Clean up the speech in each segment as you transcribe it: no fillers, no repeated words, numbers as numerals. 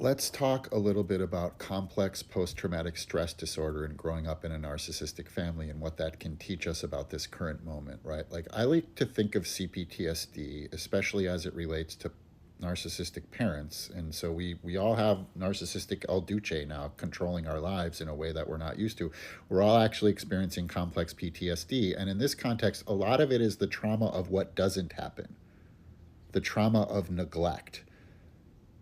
Let's talk a little bit about complex post-traumatic stress disorder and growing up in a narcissistic family and what that can teach us about this current moment, right? Like, I like to think of CPTSD, especially as it relates to narcissistic parents. And so we all have narcissistic El Duce now controlling our lives in a way that we're not used to. We're all actually experiencing complex PTSD. And in this context, a lot of it is the trauma of what doesn't happen, the trauma of neglect,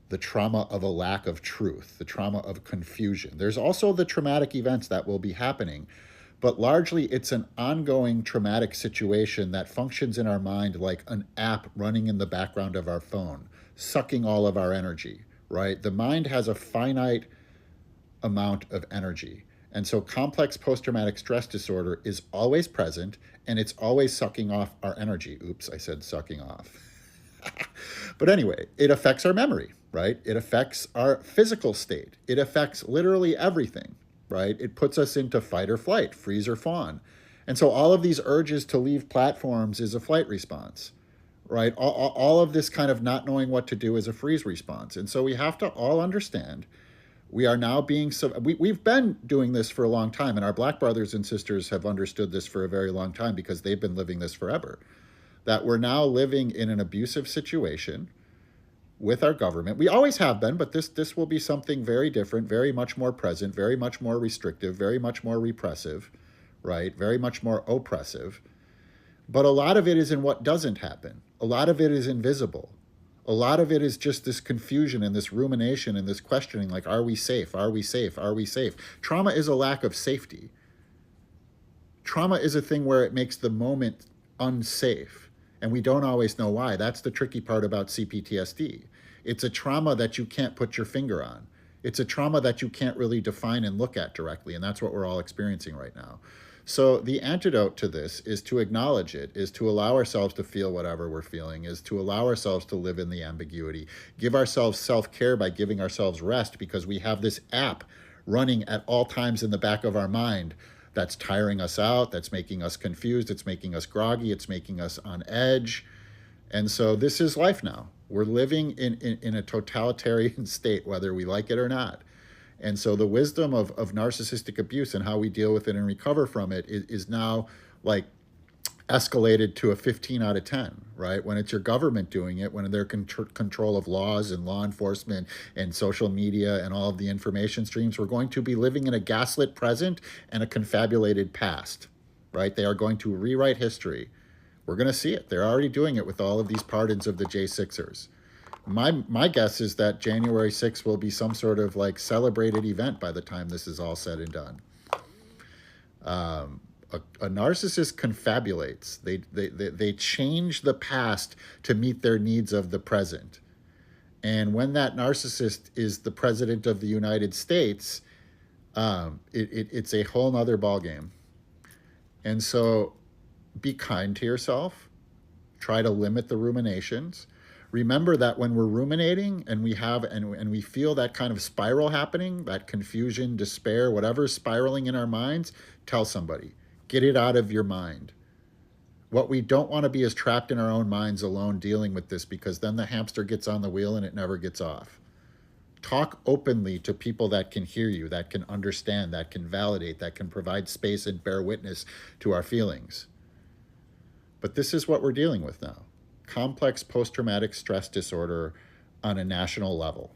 the trauma of a lack of truth, the trauma of confusion. There's also the traumatic events that will be happening, but largely it's an ongoing traumatic situation that functions in our mind like an app running in the background of our phone, sucking all of our energy, right? The mind has a finite amount of energy. And so complex post-traumatic stress disorder is always present and it's always sucking off our energy. Oops, I said sucking off. But anyway, it affects our memory, right? It affects our physical state. It affects literally everything, right? It puts us into fight or flight, freeze or fawn. And so all of these urges to leave platforms is a flight response, right? All of this kind of not knowing what to do is a freeze response. And so we have to all understand we are now being, we've been doing this for a long time, and our Black brothers and sisters have understood this for a very long time because they've been living this forever, that we're now living in an abusive situation with our government. We always have been, but this will be something very different, very much more present, very much more restrictive, very much more repressive, right? Very much more oppressive. But a lot of it is in what doesn't happen. A lot of it is invisible. A lot of it is just this confusion and this rumination and this questioning, like, are we safe? Are we safe? Are we safe? Trauma is a lack of safety. Trauma is a thing where it makes the moment unsafe. And we don't always know why. That's the tricky part about CPTSD. It's a trauma that you can't put your finger on. It's a trauma that you can't really define and look at directly. And that's what we're all experiencing right now. So the antidote to this is to acknowledge it, is to allow ourselves to feel whatever we're feeling, is to allow ourselves to live in the ambiguity, give ourselves self-care by giving ourselves rest, because we have this app running at all times in the back of our mind that's tiring us out, that's making us confused, it's making us groggy, it's making us on edge. And so this is life now. We're living in a totalitarian state, whether we like it or not. And so the wisdom of narcissistic abuse and how we deal with it and recover from it is now like escalated to a 15 out of 10, right? When it's your government doing it, when they're in control of laws and law enforcement and social media and all of the information streams, we're going to be living in a gaslit present and a confabulated past, right? They are going to rewrite history. We're going to see it. They're already doing it with all of these pardons of the J6ers. My guess is that January 6th will be some sort of like celebrated event by the time this is all said and done. A narcissist confabulates. They change the past to meet their needs of the present. And when that narcissist is the president of the United States, it's a whole nother ballgame. And so be kind to yourself. Try to limit the ruminations. Remember that when we're ruminating and we feel that kind of spiral happening, that confusion, despair, whatever's spiraling in our minds, tell somebody. Get it out of your mind. What we don't want to be is trapped in our own minds alone dealing with this, because then the hamster gets on the wheel and it never gets off. Talk openly to people that can hear you, that can understand, that can validate, that can provide space and bear witness to our feelings. But this is what we're dealing with now. Complex post-traumatic stress disorder on a national level.